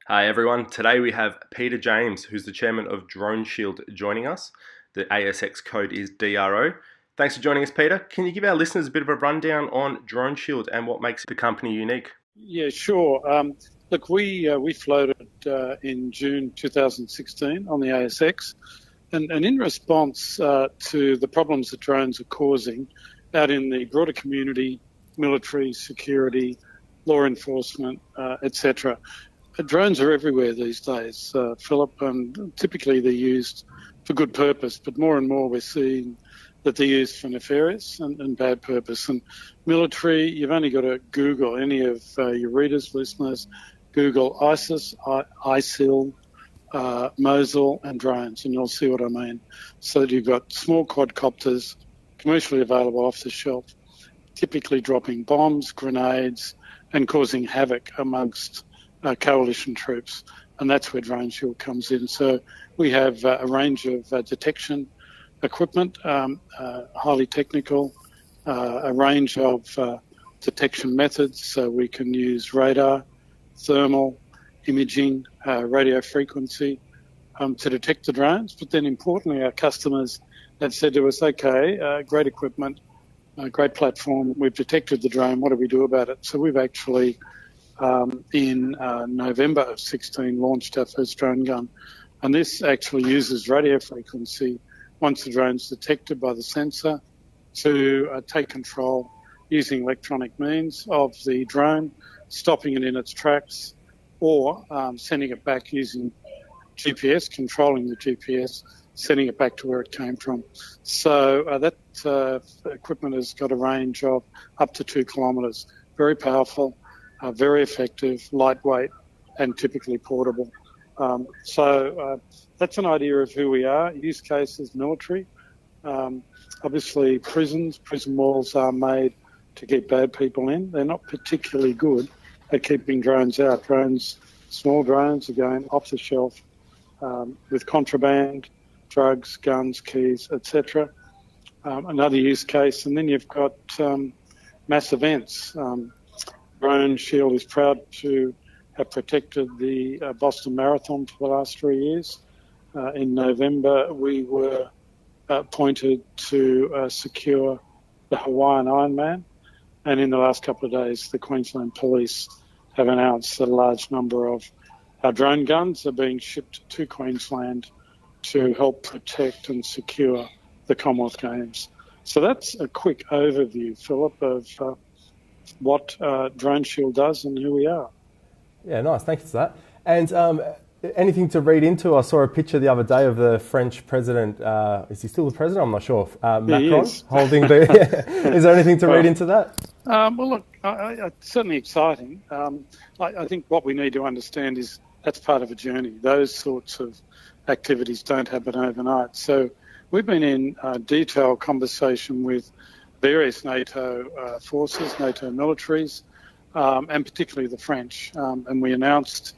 Hi everyone, today we have Peter James, who's the chairman of DroneShield, joining us. The ASX code is DRO. Thanks for joining us, Peter. Can you give our listeners a bit of a rundown on DroneShield and what makes the company unique? Yeah, sure. Look, we floated in June 2016 on the ASX, and in response to the problems that drones are causing out in the broader community, military, security, law enforcement, etc. Drones are everywhere these days, Philip, and typically they're used for good purpose, but more and more we're seeing that they're used for nefarious and bad purpose. And military, you've only got to Google, any of your readers, listeners, Google ISIS, ISIL, Mosul and drones, and you'll see what I mean. So that you've got small quadcopters, commercially available off the shelf, typically dropping bombs, grenades, and causing havoc amongst coalition troops, and that's where DroneShield comes in. So we have a range of detection equipment, highly technical, a range of detection methods. So we can use radar, thermal, imaging, radio frequency to detect the drones. But then importantly, our customers have said to us, okay, great equipment, great platform, we've detected the drone, what do we do about it? So we've actually in November of 16 launched our first drone gun, and this actually uses radio frequency once the drone's detected by the sensor to take control using electronic means of the drone, stopping it in its tracks, or sending it back using GPS, controlling the GPS, sending it back to where it came from. So that equipment has got a range of up to 2 kilometres. Very powerful, very effective, lightweight, and typically portable. So that's an idea of who we are. Use cases, military. Obviously, prison walls are made to keep bad people in. They're not particularly good at keeping drones out. Small drones are going off the shelf with contraband, drugs, guns, keys, etc. Another use case, and then you've got mass events. DroneShield is proud to have protected the Boston Marathon for the last 3 years. In November, we were appointed to secure the Hawaiian Ironman, and in the last couple of days, the Queensland Police have announced that a large number of our drone guns are being shipped to Queensland to help protect and secure the Commonwealth Games. So that's a quick overview, Philip, of what DroneShield does and who we are. Yeah, nice. Thank you for that. And anything to read into? I saw a picture the other day of the French president. Is he still the president? I'm not sure. Macron holding the... Is there anything to read into that? Well, look, it's certainly exciting. I think what we need to understand is that's part of a journey. Those sorts of activities don't happen overnight. So we've been in detailed conversation with various NATO forces, NATO militaries, and particularly the French. And we announced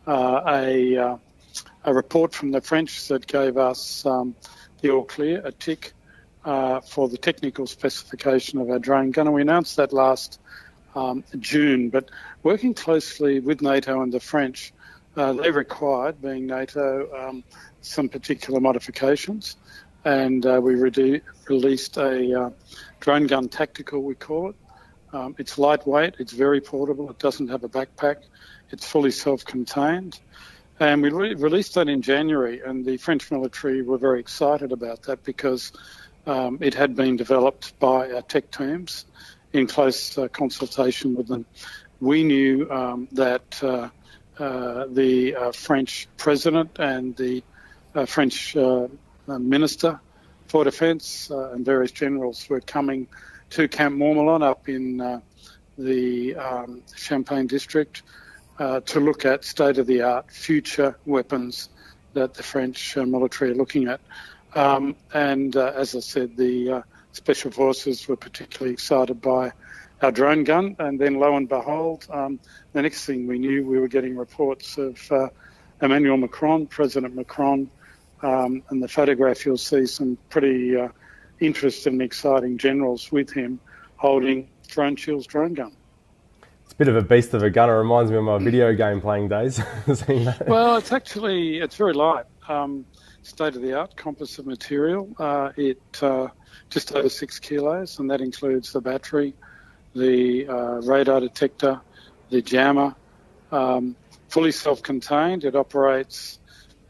a report from the French that gave us the all clear, a tick, for the technical specification of our drone gun. And we announced that last June. But working closely with NATO and the French, they required, being NATO, some particular modifications. And we released a drone gun tactical, we call it. It's lightweight, it's very portable, it doesn't have a backpack, it's fully self-contained. And we released that in January, and the French military were very excited about that because it had been developed by our tech teams in close consultation with them. We knew that the French president and the French Minister for Defence and various generals were coming to Camp Mormelon up in the Champagne district to look at state-of-the-art future weapons that the French military are looking at. And as I said, the Special Forces were particularly excited by our drone gun. And then lo and behold, the next thing we knew, we were getting reports of Emmanuel Macron, President Macron, and the photograph you'll see some pretty interesting and exciting generals with him holding DroneShield's drone gun. a bit of a beast of a gun. It reminds me of my video game playing days. Seeing that. Well, it's very light. State-of-the-art composite material. It just over 6 kilos, and that includes the battery, the radar detector, the jammer. Fully self-contained. It operates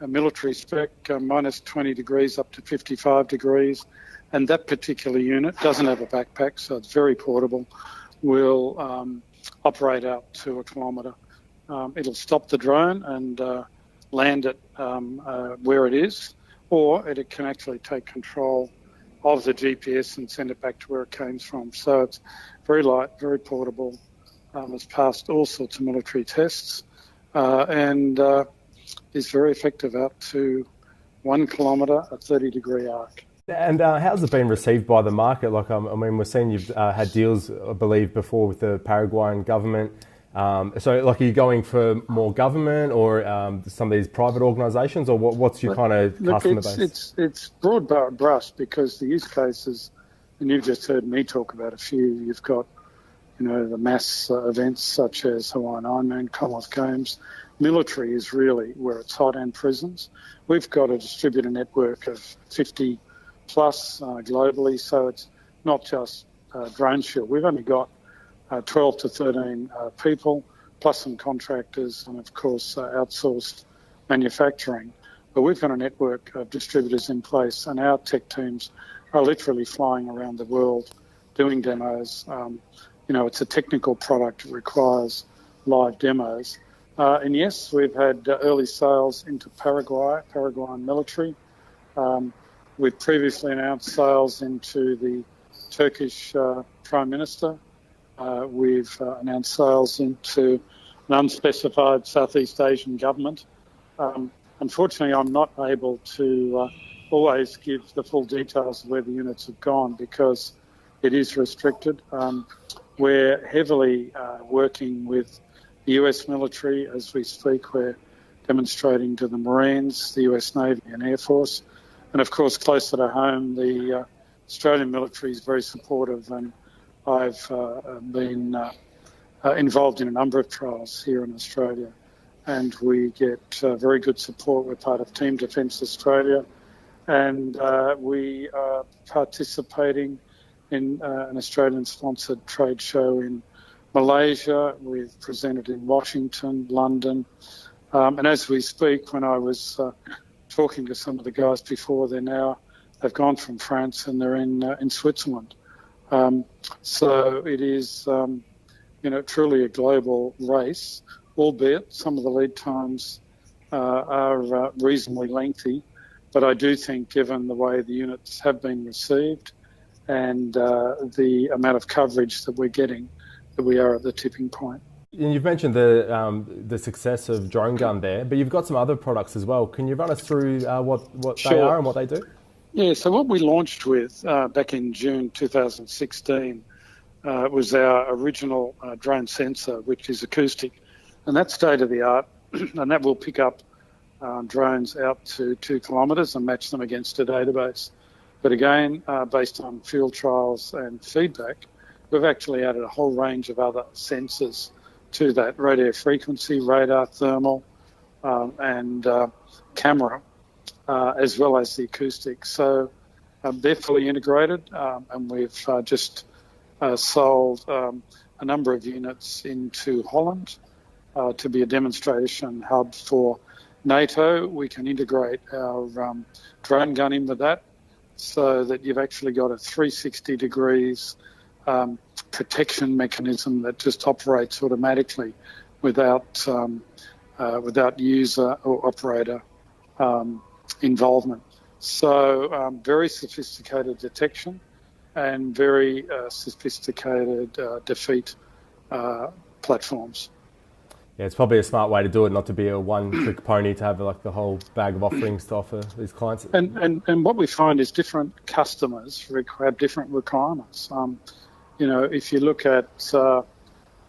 a military spec, minus 20 degrees up to 55 degrees. And that particular unit doesn't have a backpack, so it's very portable. Will operate out to 1 kilometre. It'll stop the drone and land it where it is, or it can actually take control of the GPS and send it back to where it came from. So it's very light, very portable. It's passed all sorts of military tests and is very effective out to 1 kilometre, a 30-degree arc. And how's it been received by the market? Like, I mean, we're seeing you've had deals, I believe, before with the Paraguayan government. So, like, are you going for more government or some of these private organisations, or what's your kind of customer base? It's broad brush because the use cases, and you've just heard me talk about a few. You've got, the mass events such as Hawaiian Ironman, Commonwealth Games. Military is really where it's hot, and prisons. We've got a distributor network of 50 plus globally, so it's not just DroneShield. We've only got 12 to 13 people, plus some contractors and, of course, outsourced manufacturing. But we've got a network of distributors in place, and our tech teams are literally flying around the world doing demos. It's a technical product. It requires live demos. And yes, we've had early sales into Paraguayan military. We've previously announced sales into the Turkish Prime Minister. We've announced sales into an unspecified Southeast Asian government. Unfortunately, I'm not able to always give the full details of where the units have gone because it is restricted. We're heavily working with the US military as we speak. We're demonstrating to the Marines, the US Navy and Air Force. And of course, closer to home, the Australian military is very supportive, and I've been involved in a number of trials here in Australia, and we get very good support. We're part of Team Defence Australia, and we are participating in an Australian-sponsored trade show in Malaysia. We've presented in Washington, London, and as we speak, when I was talking to some of the guys before, they've gone from France and they're in Switzerland. So it is, truly a global race, albeit some of the lead times are reasonably lengthy. But I do think, given the way the units have been received and the amount of coverage that we're getting, that we are at the tipping point. And you've mentioned the success of Drone Gun there, but you've got some other products as well. Can you run us through what Sure. they are and what they do? Yeah, so what we launched with back in June 2016 was our original drone sensor, which is acoustic, and that's state-of-the-art, and that will pick up drones out to 2 kilometres and match them against a database. But again, based on field trials and feedback, we've actually added a whole range of other sensors to that: radio frequency, radar, thermal, and camera, as well as the acoustics. So they're fully integrated, and we've just sold a number of units into Holland to be a demonstration hub for NATO. We can integrate our drone gun in with that, so that you've actually got a 360 degrees protection mechanism that just operates automatically without user or operator involvement. So very sophisticated detection and very sophisticated defeat platforms. Yeah, it's probably a smart way to do it, not to be a one-trick pony, to have like the whole bag of offerings to offer these clients. And what we find is different customers have different requirements. If you look at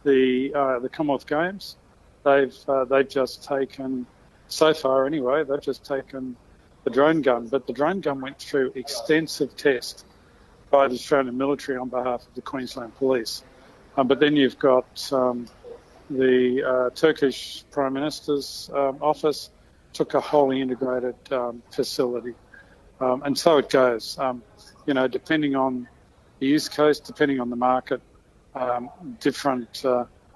the Commonwealth Games, they've just taken, so far anyway, they've just taken the drone gun, but the drone gun went through extensive tests by the Australian military on behalf of the Queensland Police. But then you've got the Turkish Prime Minister's office took a wholly integrated facility. And so it goes. Depending on the use case, depending on the market, different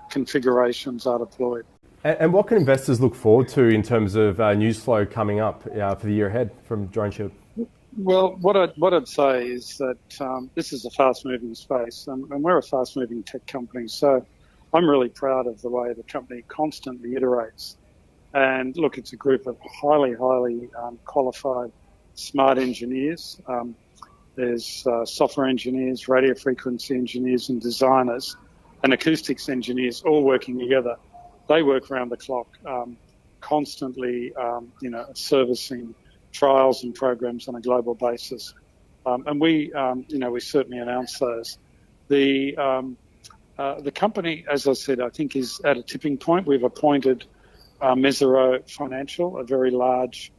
configurations are deployed. And what can investors look forward to in terms of news flow coming up for the year ahead from DroneShield? Well, what I'd say is that this is a fast-moving space, and we're a fast-moving tech company. So I'm really proud of the way the company constantly iterates. And look, it's a group of highly qualified, smart engineers. There's software engineers, radio frequency engineers, and designers, and acoustics engineers all working together. They work around the clock, constantly, servicing trials and programs on a global basis. And we certainly announce those. The company, as I said, I think is at a tipping point. We've appointed Mesirow Financial, a very large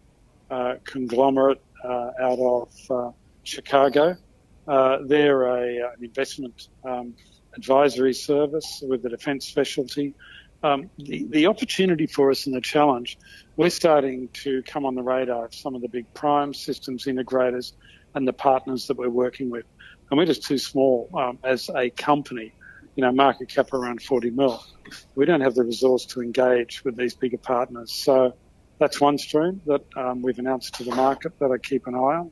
conglomerate out of Chicago. They're an investment advisory service with a defence specialty. The opportunity for us and the challenge, we're starting to come on the radar of some of the big prime systems integrators and the partners that we're working with. And we're just too small as a company, market cap around 40 mil. We don't have the resource to engage with these bigger partners. So that's one stream that we've announced to the market that I keep an eye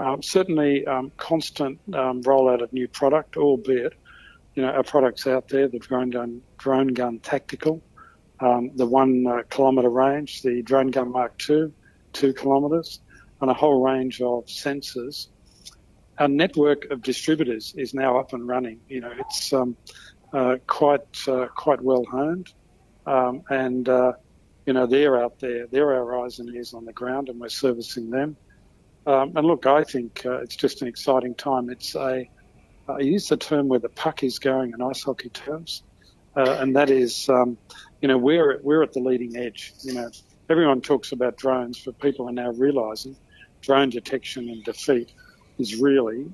on. Certainly constant rollout of new product, albeit our products out there, the drone gun tactical, the 1 kilometre range, the drone gun Mark II, 2 kilometres, and a whole range of sensors. Our network of distributors is now up and running. It's quite well honed, and they're out there. They're our eyes and ears on the ground, and we're servicing them. And look, I think it's just an exciting time. I use the term where the puck is going in ice hockey terms, and that is, we're at the leading edge. Everyone talks about drones, but people are now realising drone detection and defeat is really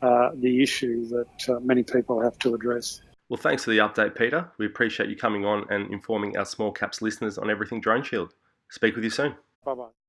the issue that many people have to address. Well, thanks for the update, Peter. We appreciate you coming on and informing our small caps listeners on everything DroneShield. Speak with you soon. Bye-bye.